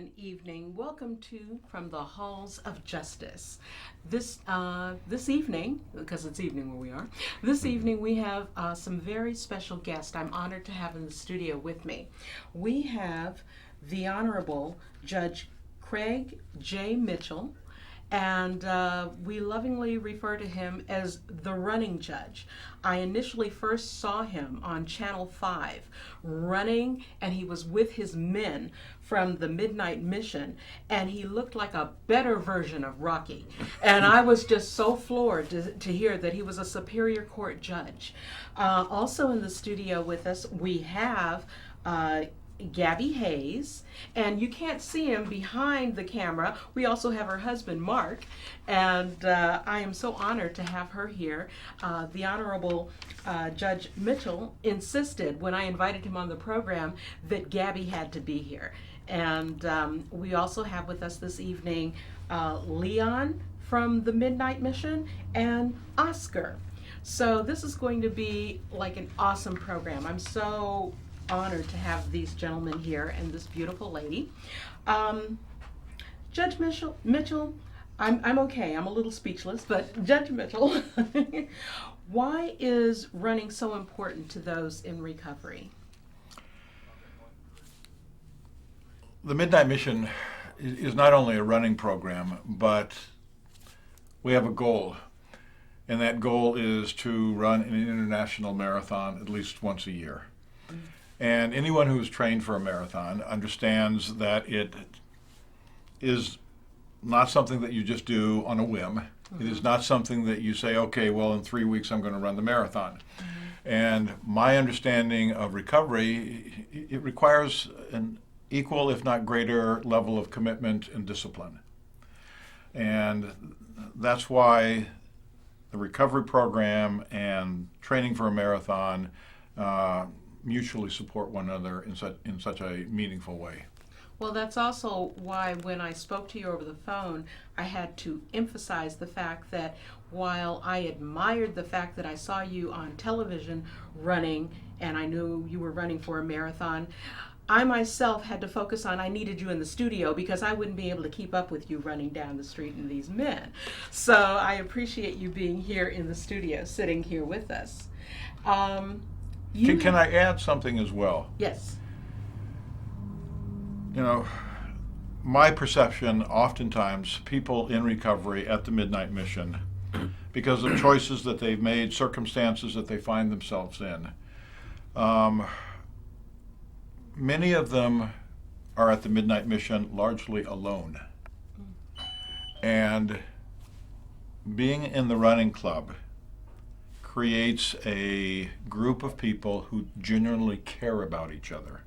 and evening. Welcome to From the Halls of Justice. This evening, because it's evening where we are, this evening we have some very special guests I'm honored to have in the studio with me. We have the Honorable Judge Craig J. Mitchell, and we lovingly refer to him as the running judge. I initially first saw him on Channel 5 running, and he was with his men from the Midnight Mission, and he looked like a better version of Rocky. And I was just so floored to hear that he was a Superior Court judge. Also in the studio with us, we have Gabi Hayes, and you can't see him behind the camera. We also have her husband, Mark, and I am so honored to have her here. The Honorable Judge Mitchell insisted when I invited him on the program that Gabi had to be here. And we also have with us this evening Leon from the Midnight Mission and Oscar. So this is going to be like an awesome program. I'm so honored to have these gentlemen here and this beautiful lady. Judge Mitchell, I'm okay. I'm a little speechless, but Judge Mitchell, why is running so important to those in recovery? The Midnight Mission is not only a running program, but we have a goal. And that goal is to run an international marathon at least once a year. And anyone who's trained for a marathon understands that it is not something that you just do on a whim. It is not something that you say, okay, well, in 3 weeks I'm going to run the marathon. And my understanding of recovery, it requires an equal, if not greater, level of commitment and discipline. And that's why the recovery program and training for a marathon mutually support one another in such a meaningful way. Well, that's also why when I spoke to you over the phone, I had to emphasize the fact that while I admired the fact that I saw you on television running and I knew you were running for a marathon, I myself had to focus on I needed you in the studio because I wouldn't be able to keep up with you running down the street and these men. So I appreciate you being here in the studio, sitting here with us. Can I add something as well? Yes. You know, my perception, oftentimes, people in recovery at the Midnight Mission, because of choices that they've made, circumstances that they find themselves in, many of them are at the Midnight Mission largely alone. And being in the running club creates a group of people who genuinely care about each other.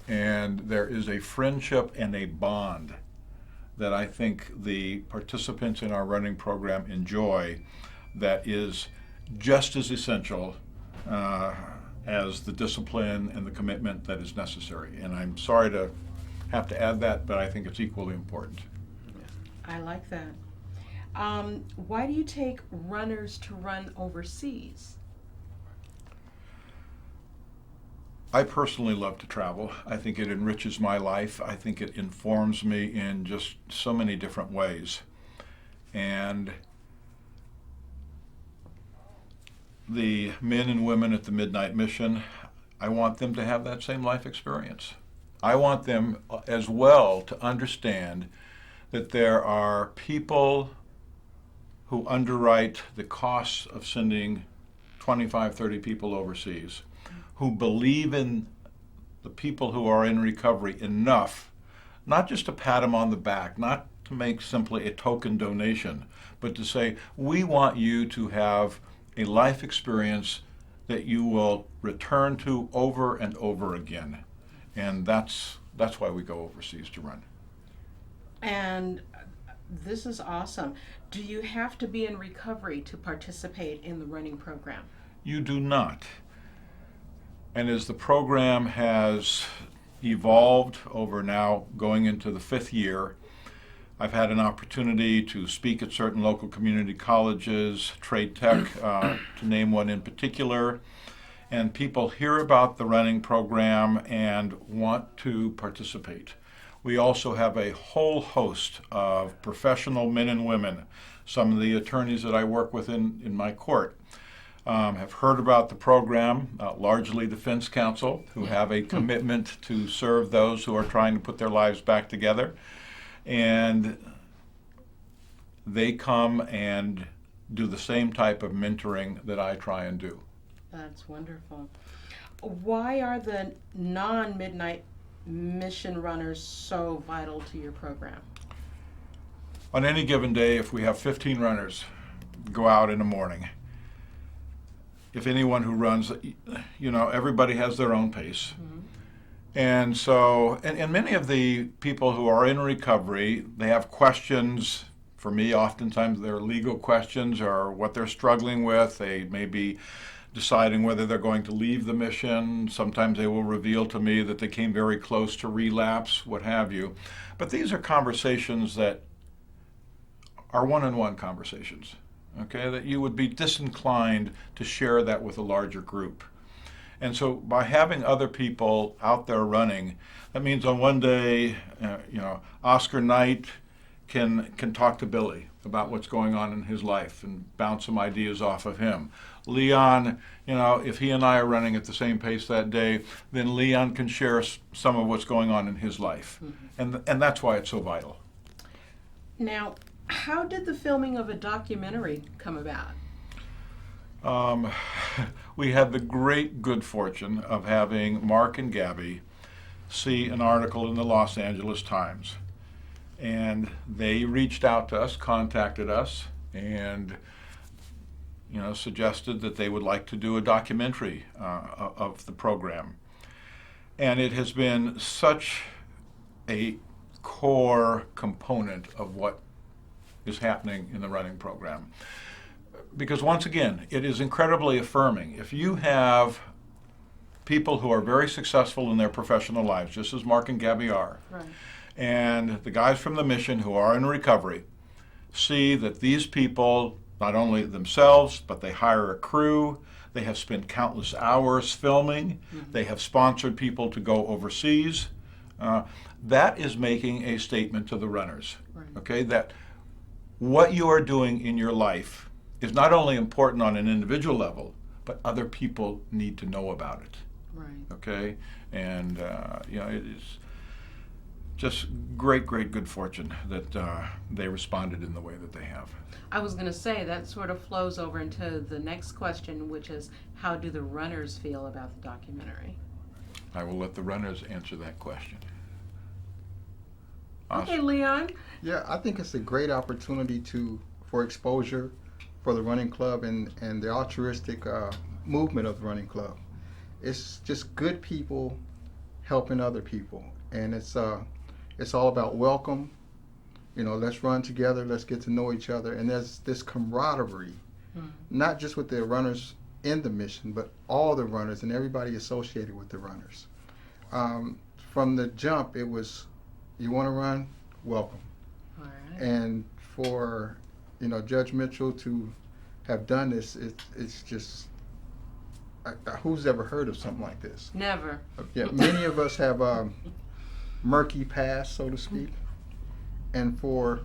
And there is a friendship and a bond that I think the participants in our running program enjoy that is just as essential as the discipline and the commitment that is necessary. And I'm sorry to have to add that, but I think it's equally important. I like that. Why do you take runners to run overseas? I personally love to travel. I think it enriches my life. I think it informs me in just so many different ways. And the men and women at the Midnight Mission, I want them to have that same life experience. I want them as well to understand that there are people who underwrite the costs of sending 25, 30 people overseas, who believe in the people who are in recovery enough, not just to pat them on the back, not to make simply a token donation, but to say, we want you to have a life experience that you will return to over and over again. And that's why we go overseas to run. And this is awesome. Do you have to be in recovery to participate in the running program? You do not. And as the program has evolved over now going into the 5th year, I've had an opportunity to speak at certain local community colleges, Trade Tech, to name one in particular, and people hear about the running program and want to participate. we also have a whole host of professional men and women. Some of the attorneys that I work with in my court have heard about the program, largely defense counsel, who have a commitment to serve those who are trying to put their lives back together. And they come and do the same type of mentoring that I try and do. That's wonderful. Why are the non-midnight mission runners so vital to your program? On any given day, if we have 15 runners go out in the morning, if anyone who runs, everybody has their own pace. Mm-hmm. And so, and many of the people who are in recovery, they have questions. For me, oftentimes they're legal questions or what they're struggling with. They may be deciding whether they're going to leave the mission. Sometimes they will reveal to me that they came very close to relapse, what have you. But these are conversations that are one-on-one conversations, okay, that you would be disinclined to share that with a larger group. And so by having other people out there running, that means on one day, Oscar Knight can talk to Billy about what's going on in his life and bounce some ideas off of him. Leon, if he and I are running at the same pace that day, then Leon can share some of what's going on in his life. Mm-hmm. And that's why it's so vital. Now, how did the filming of a documentary come about? We had the great good fortune of having Mark and Gabi see an article in the Los Angeles Times. And they reached out to us, contacted us, and suggested that they would like to do a documentary of the program. And it has been such a core component of what is happening in the running program. Because once again, it is incredibly affirming. If you have people who are very successful in their professional lives, just as Mark and Gabi are, right, and the guys from the mission who are in recovery see that these people, not only themselves, but they hire a crew, they have spent countless hours filming, mm-hmm, they have sponsored people to go overseas, that is making a statement to the runners, right, okay, that what you are doing in your life is not only important on an individual level, but other people need to know about it. Right. Okay? And, it is just great good fortune that they responded in the way that they have. I was going to say that sort of flows over into the next question, which is how do the runners feel about the documentary? I will let the runners answer that question. Okay, Leon. Yeah, I think it's a great opportunity for exposure for the running club and the altruistic movement of the running club. It's just good people helping other people, and it's all about welcome. Let's run together, let's get to know each other, and there's this camaraderie, not just with the runners in the mission, but all the runners and everybody associated with the runners. From the jump, it was, you want to run? Welcome. All right. And for Judge Mitchell to have done this, it's just, who's ever heard of something like this? Never. Yeah, many of us have a murky past, so to speak, and for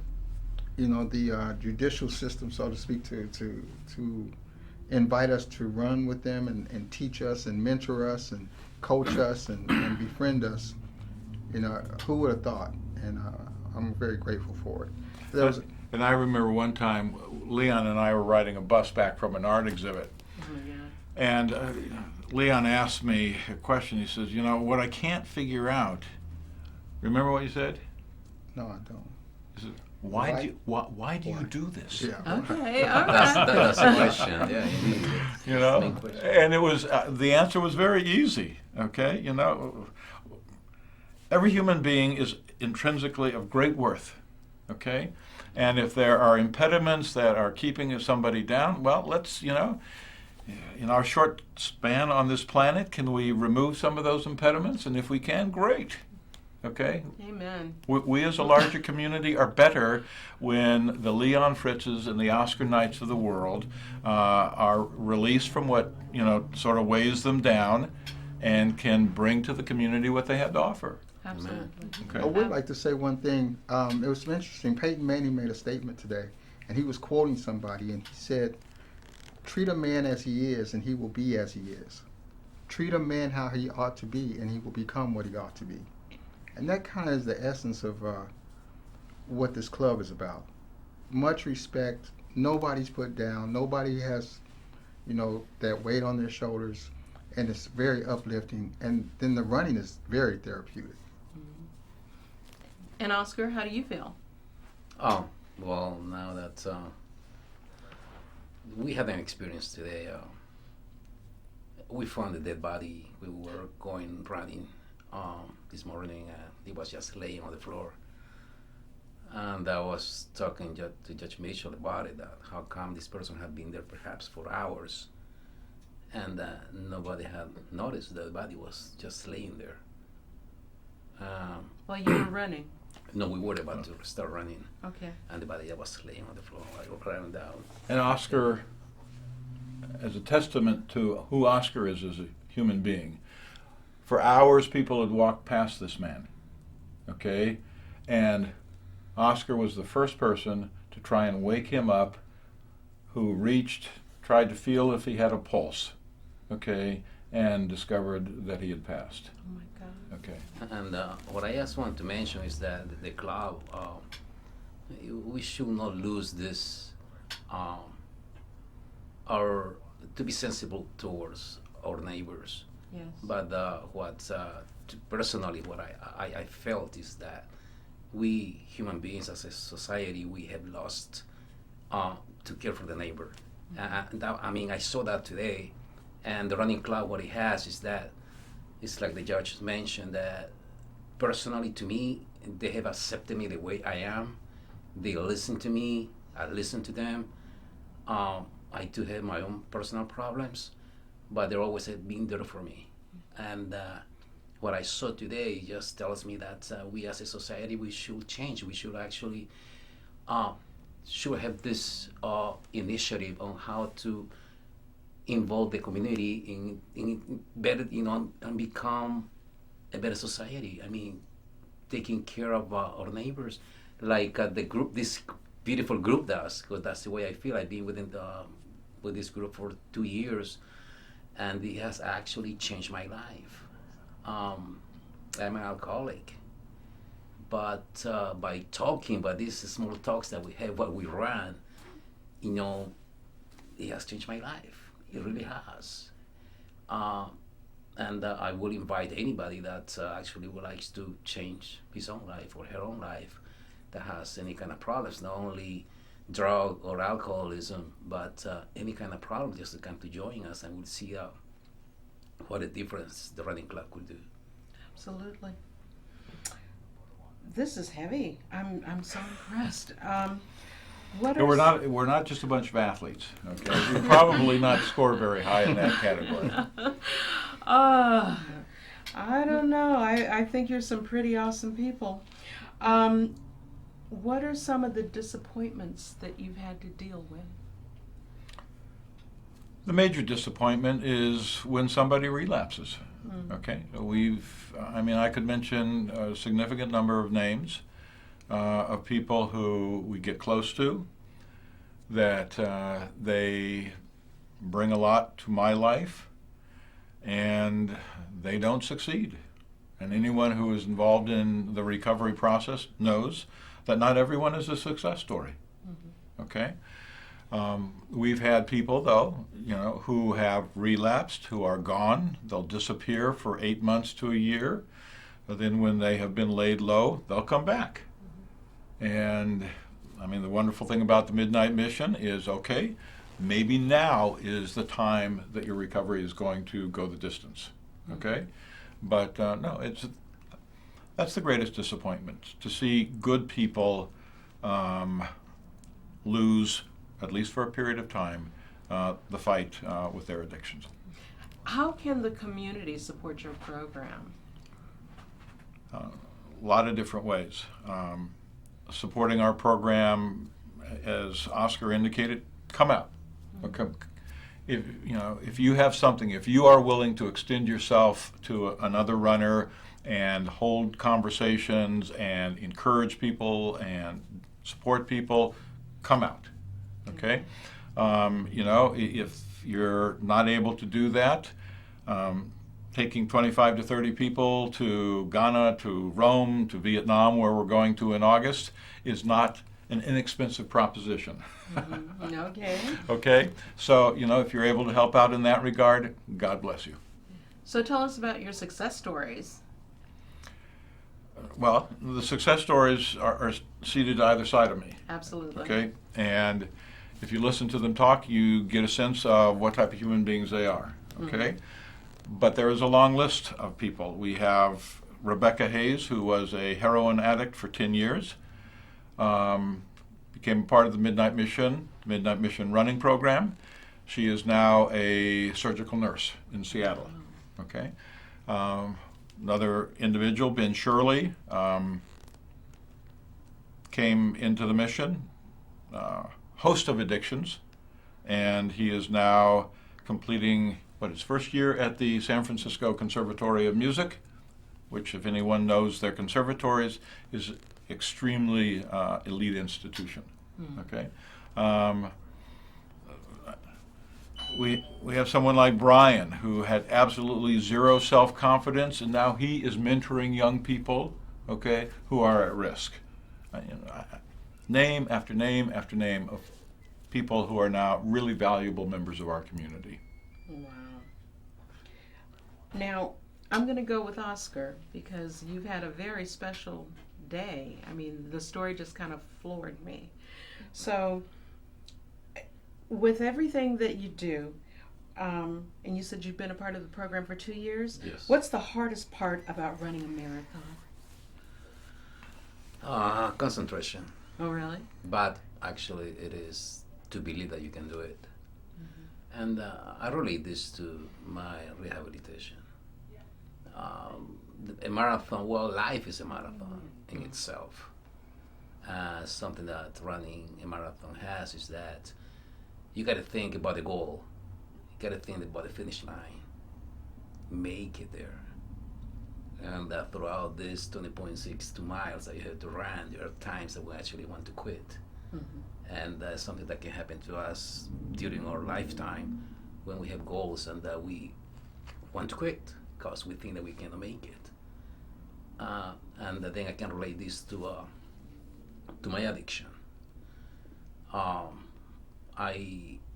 the judicial system, so to speak, to invite us to run with them and teach us and mentor us and coach us and befriend us, who would have thought? And I'm very grateful for it. And I remember one time, Leon and I were riding a bus back from an art exhibit. Oh my God. And Leon asked me a question. He says, what I can't figure out, remember what you said? No, I don't. He said, why do you do this? Yeah. Okay, all right. That's a question, yeah, indeed. And it was, the answer was very easy, okay? Every human being is intrinsically of great worth, okay? And if there are impediments that are keeping somebody down, well, let's, in our short span on this planet, can we remove some of those impediments? And if we can, great, okay? Amen. We as a larger community are better when the Leon Fritzes and the Oscar Knights of the world are released from what, sort of weighs them down and can bring to the community what they have to offer. Absolutely. Okay. I would like to say one thing. It was interesting. Peyton Manning made a statement today, and he was quoting somebody, and he said, "Treat a man as he is, and he will be as he is. Treat a man how he ought to be, and he will become what he ought to be." And that kind of is the essence of what this club is about. Much respect. Nobody's put down. Nobody has, that weight on their shoulders, and it's very uplifting. And then the running is very therapeutic. And Oscar, how do you feel? Oh, well, now that we had an experience today, we found a dead body. We were going running this morning, he was just laying on the floor. And I was talking to Judge Mitchell about it, that how come this person had been there perhaps for hours, and nobody had noticed that the body was just laying there. While you were running. No, we were about to start running, Okay. and the body was laying on the floor, like ran down. And Oscar, as a testament to who Oscar is as a human being, for hours people had walked past this man, okay? And Oscar was the first person to try and wake him up, who tried to feel if he had a pulse, okay, and discovered that he had passed. Oh my God. Okay. And what I just want to mention is that the club, we should not lose this, to be sensible towards our neighbors. Yes. But personally, what I felt is that we human beings as a society, we have lost to care for the neighbor. I saw that today, and the running club, what it has is that it's like the judge mentioned, that personally to me, they have accepted me the way I am. They listen to me, I listen to them. I do have my own personal problems, but they're always been there for me. And what I saw today just tells me that we as a society, we should change. We should actually should have this initiative on how to involve the community in better, and become a better society. I mean, taking care of our neighbors, like the group, this beautiful group does, because that's the way I feel. I've been with this group for 2 years, and it has actually changed my life. I'm an alcoholic, but by talking about these small talks that we have while we run, it has changed my life. It really has. And I will invite anybody that actually would like to change his own life or her own life, that has any kind of problems, not only drug or alcoholism, but any kind of problem, just to come to join us, and we'll see what a difference the running club could do. Absolutely. This is heavy. I'm so impressed. We're not just a bunch of athletes, okay? We probably not score very high in that category. I don't know. I think you're some pretty awesome people. What are some of the disappointments that you've had to deal with? The major disappointment is when somebody relapses. Okay, I could mention a significant number of names of people who we get close to, that they bring a lot to my life, and they don't succeed. And anyone who is involved in the recovery process knows that not everyone is a success story. Okay? We've had people, though, who have relapsed, who are gone. They'll disappear for 8 months to a year. But then when they have been laid low, they'll come back. And, the wonderful thing about the Midnight Mission is, okay, maybe now is the time that your recovery is going to go the distance. Okay? But, no, that's the greatest disappointment, to see good people lose, at least for a period of time, the fight with their addictions. How can the community support your program? A lot of different ways. Supporting our program, as Oscar indicated, come out. Okay. If you have something, if you are willing to extend yourself to another runner, and hold conversations and encourage people and support people, come out. Okay? If you're not able to do that, taking 25 to 30 people to Ghana, to Rome, to Vietnam, where we're going to in August, is not an inexpensive proposition. Mm-hmm. Okay. Okay? So, if you're able to help out in that regard, God bless you. So tell us about your success stories. Well, the success stories are seated either side of me. Absolutely. Okay? And if you listen to them talk, you get a sense of what type of human beings they are. Okay? But there is a long list of people. We have Rebecca Hayes, who was a heroin addict for 10 years, became part of the Midnight Mission running program. She is now a surgical nurse in Seattle. Okay? Another individual, Ben Shirley, came into the mission, host of addictions, and he is now completing his first year at the San Francisco Conservatory of Music, which, if anyone knows their conservatories, is extremely elite institution. Okay, we have someone like Brian, who had absolutely zero self-confidence, and now he is mentoring young people, okay, who are at risk. Name after name after name of people who are now really valuable members of our community. Wow. Now, I'm going to go with Oscar because you've had a very special day. I mean, the story just kind of floored me. So, with everything that you do, and you said you've been a part of the program for 2 years. Yes. What's the hardest part about running a marathon? Concentration. Oh, really? But actually, it is to believe that you can do it. And I relate this to my rehabilitation. A marathon, life is a marathon in itself. Something that running a marathon has is that you got to think about the goal. You got to think about the finish line. Make it there. And throughout this 20.62 miles that you have to run, there are times that we actually want to quit. And that's something that can happen to us during our lifetime when we have goals and that we want to quit because we think that we cannot make it. And then I can relate this to my addiction.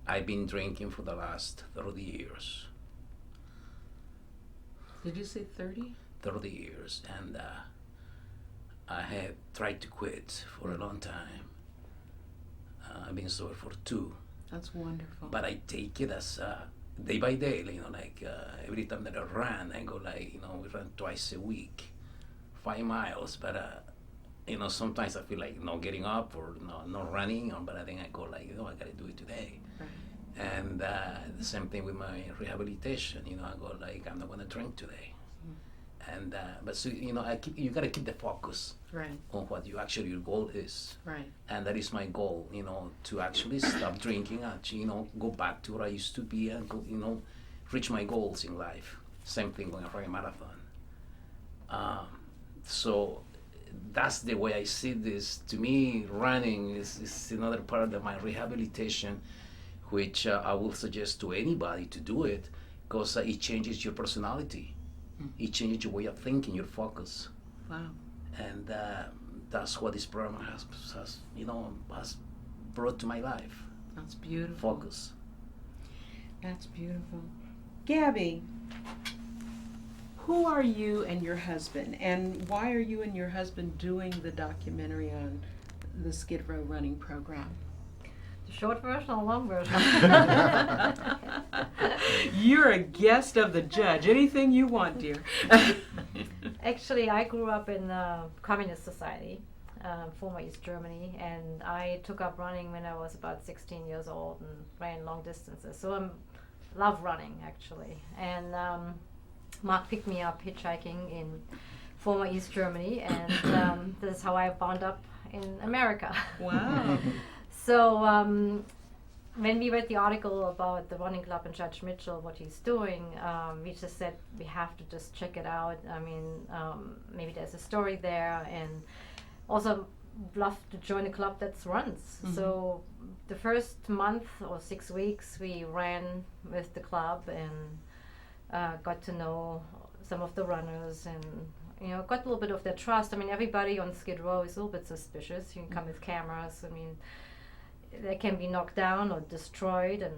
I've been drinking for the last 30 years. Did you say 30? 30 years, and I have tried to quit for a long time. I've been sober for 2. That's wonderful. But I take it as day by day, every time that I run, I go we run twice a week, 5 miles, but sometimes I feel like not getting up or not running, but I think I go I gotta do it today. Right. And the same thing with my rehabilitation, I go I'm not gonna drink today. And but so you gotta keep the focus Right. on what your goal is. Right. And that is my goal, to actually stop drinking, and go back to what I used to be and go, reach my goals in life. Same thing when I run a marathon. So that's the way I see this. To me, running is another part of my rehabilitation, which I will suggest to anybody to do it because it changes your personality. It changes your way of thinking, your focus. Wow. And that's what this program has brought to my life. That's beautiful. Focus. That's beautiful. Gabi, who are you and your husband, and why are you and your husband doing the documentary on the Skid Row running program? The short version or long version? You're a guest of the judge. Anything you want, dear. Actually, I grew up in a communist society, former East Germany, and I took up running when I was about 16 years old and ran long distances. So I love running, actually. And Mark picked me up hitchhiking in former East Germany, and this is how I wound up in America. Wow. So when we read the article about the running club and Judge Mitchell, what he's doing, we just said we have to just check it out. I mean, maybe there's a story there, and also love to join a club that runs. So the first month or 6 weeks we ran with the club and got to know some of the runners and got a little bit of their trust. I mean, everybody on Skid Row is a little bit suspicious. You can come with cameras. I mean, they can be knocked down or destroyed, and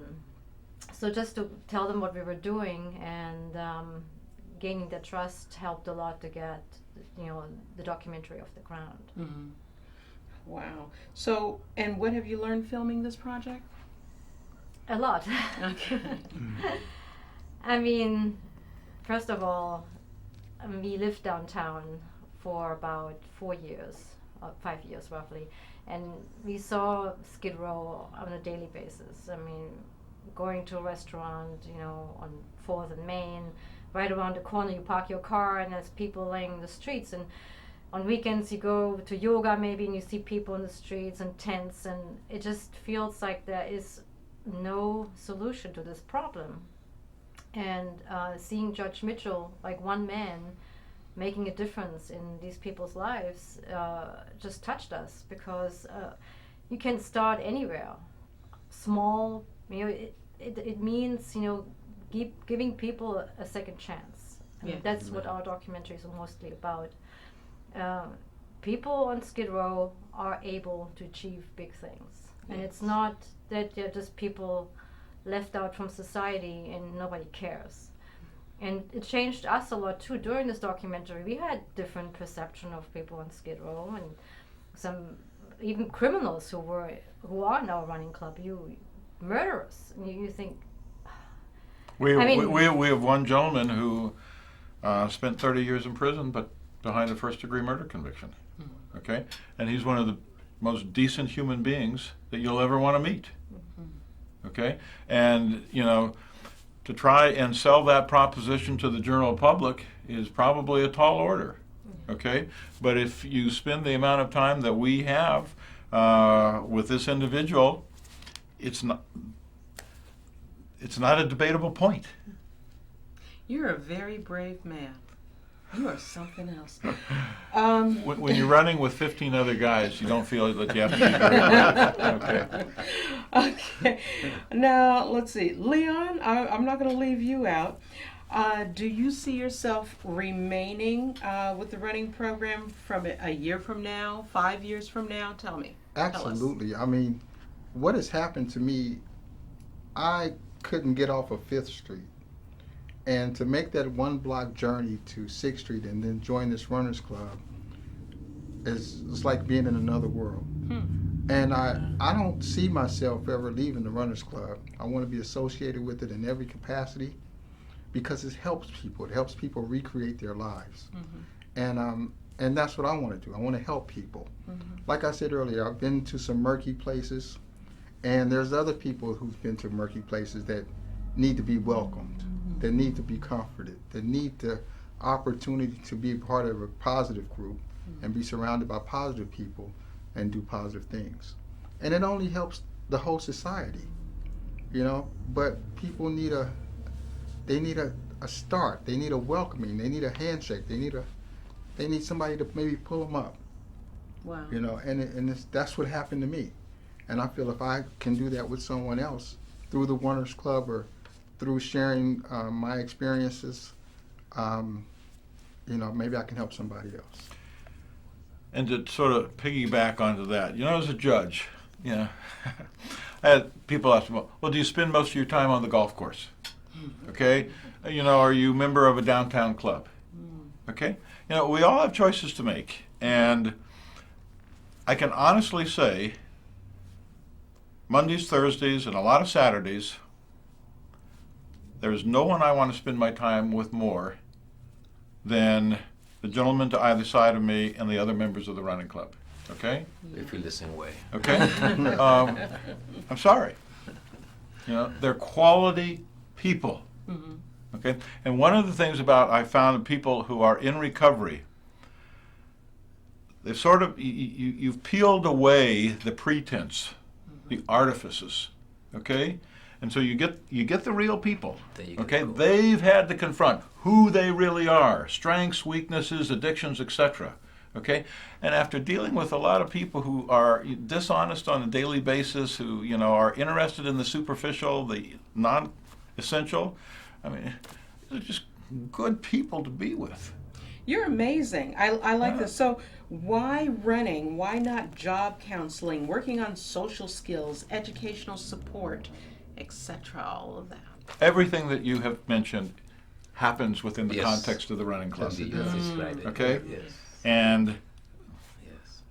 so just to tell them what we were doing and gaining their trust helped a lot to get the documentary off the ground. Mm-hmm. Wow. So, and what have you learned filming this project? A lot. Okay. I mean, first of all, we lived downtown for about 4 years, or 5 years roughly, and we saw Skid Row on a daily basis. I mean, going to a restaurant, on 4th and Main, right around the corner you park your car and there's people laying in the streets, and on weekends you go to yoga maybe and you see people in the streets and tents, and it just feels like there is no solution to this problem. And seeing Judge Mitchell, like one man, making a difference in these people's lives just touched us, because you can start anywhere. Small, it means, giving people a second chance. I mean, that's what our documentaries are mostly about. People on Skid Row are able to achieve big things. And it's not that they're just people left out from society and nobody cares. And it changed us a lot too. During this documentary, we had different perception of people on Skid Row, and some even criminals who are now running club. You murderers. You think. We have one gentleman who spent 30 years in prison, but behind a first-degree murder conviction. Okay, and he's one of the most decent human beings that you'll ever want to meet. Okay, and to try and sell that proposition to the general public is probably a tall order. Okay, but if you spend the amount of time that we have with this individual, it's not a debatable point. You're a very brave man. You are something else. When you're running with 15 other guys, you don't feel that you have to be very brave. Okay. Okay. Now, let's see. Leon, I'm not going to leave you out. Do you see yourself remaining with the running program from a year from now, 5 years from now? Tell me. Absolutely. I mean, what has happened to me, I couldn't get off of 5th Street. And to make that 1 block journey to 6th Street and then join this runners club it's like being in another world. And I don't see myself ever leaving the runners club. I want to be associated with it in every capacity, because it helps people. It helps people recreate their lives. And that's what I want to do. I want to help people. Like I said earlier, I've been to some murky places, and there's other people who've been to murky places that need to be welcomed, that need to be comforted, that need the opportunity to be part of a positive group and be surrounded by positive people and do positive things. And it only helps the whole society, but people need a start. They need a welcoming. They need a handshake. They need somebody to maybe pull them up. Wow. And that's what happened to me. And I feel if I can do that with someone else through the Runners Club or through sharing my experiences, maybe I can help somebody else. And to sort of piggyback onto that, as a judge, I had people ask me, well, do you spend most of your time on the golf course? Okay? Are you a member of a downtown club? Okay? We all have choices to make. And I can honestly say, Mondays, Thursdays, and a lot of Saturdays, there's no one I want to spend my time with more than the gentleman to either side of me and the other members of the running club. Okay? We feel the same way. Okay? I'm sorry. They're quality people. Okay? And one of the things I found people who are in recovery, they've you've peeled away the pretense, the artifices. okay? And so you get the real people, Then you get okay? the goal. They've had to confront who they really are, strengths, weaknesses, addictions, etc., okay? And after dealing with a lot of people who are dishonest on a daily basis, who, you know, are interested in the superficial, the non-essential, I mean, they're just good people to be with. You're amazing. I like Yeah. this. So why running? Why not job counseling, working on social skills, educational support, etc., all of that? Everything that you have mentioned happens within the Yes. context of the running club. Indeed, you described it. Okay. Yes. And Yes.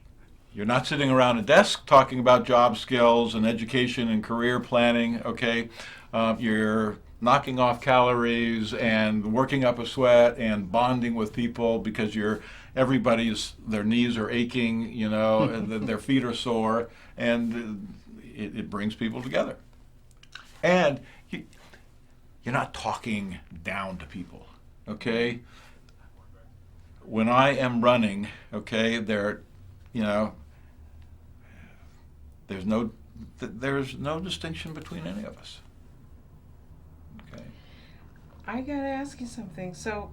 you're not sitting around a desk talking about job skills and education and career planning, okay? You're knocking off calories and working up a sweat and bonding with people because their knees are aching, you know, and their feet are sore, and it brings people together. And you're not talking down to people, okay? When I am running, okay, you know, there's no distinction between any of us. Okay. I gotta ask you something. So,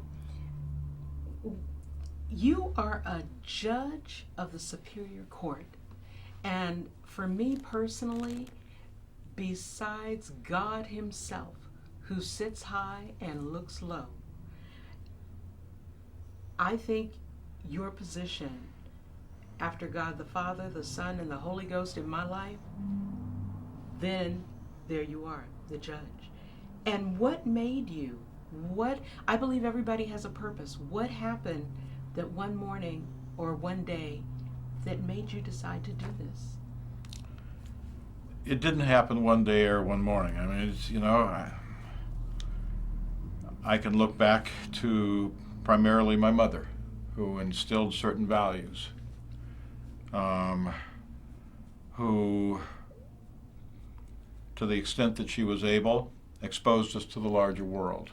you are a judge of the Superior Court, and for me personally, besides God Himself, who sits high and looks low, I think your position after God the Father, the Son, and the Holy Ghost in my life, then there you are, the judge. And what made you? I believe everybody has a purpose. What happened that one morning or one day that made you decide to do this? It didn't happen one day or one morning. I mean, it's, you know, I can look back to primarily my mother, who instilled certain values, who, to the extent that she was able, exposed us to the larger world,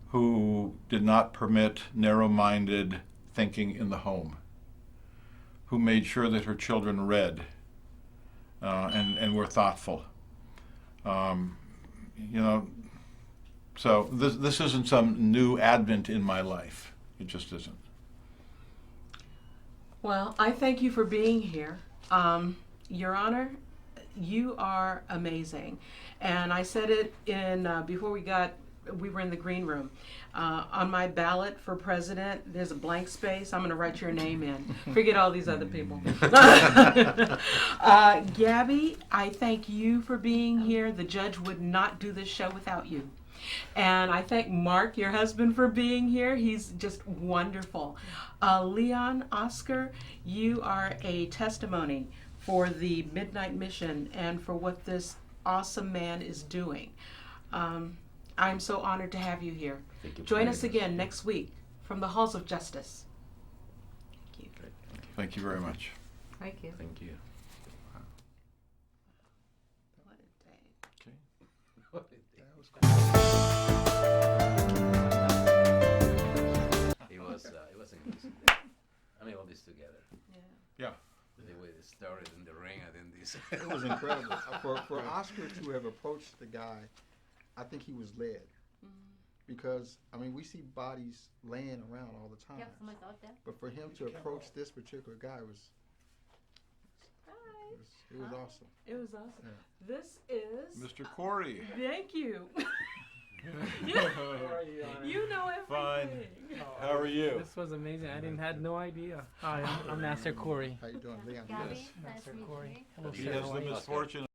who did not permit narrow-minded thinking in the home, who made sure that her children read and were thoughtful. You know, so this isn't some new advent in my life. It just isn't. Well, I thank you for being here. Your Honor, you are amazing. And I said it before we were in the green room. On my ballot for president, there's a blank space. I'm going to write your name in. Forget all these other people. Gabi, I thank you for being here. The judge would not do this show without you. And I thank Mark, your husband, for being here. He's just wonderful. Leon, Oscar, you are a testimony for the Midnight Mission and for what this awesome man is doing. I'm so honored to have you here. Join us again next week from the Halls of Justice. Thank you. Thank you very much. Thank you. Thank you. What a day. Okay. It was an amazing day. I mean, all this together. Yeah. The way they started in the ring and then this. It was incredible. For Oscar to have approached the guy, I think he was led. Because, I mean, we see bodies laying around all the time. But for him to approach this particular guy was awesome. It was awesome. Yeah. This is Mr. Corey. Thank you. How are you, Honor? You know Fine. everything. How are you? This was amazing. I had no idea. Hi, I'm Master Corey. How you doing, Leon? Gabi, Yes. nice to meet Corey. you. Hello, He sir. has How the are you? misfortune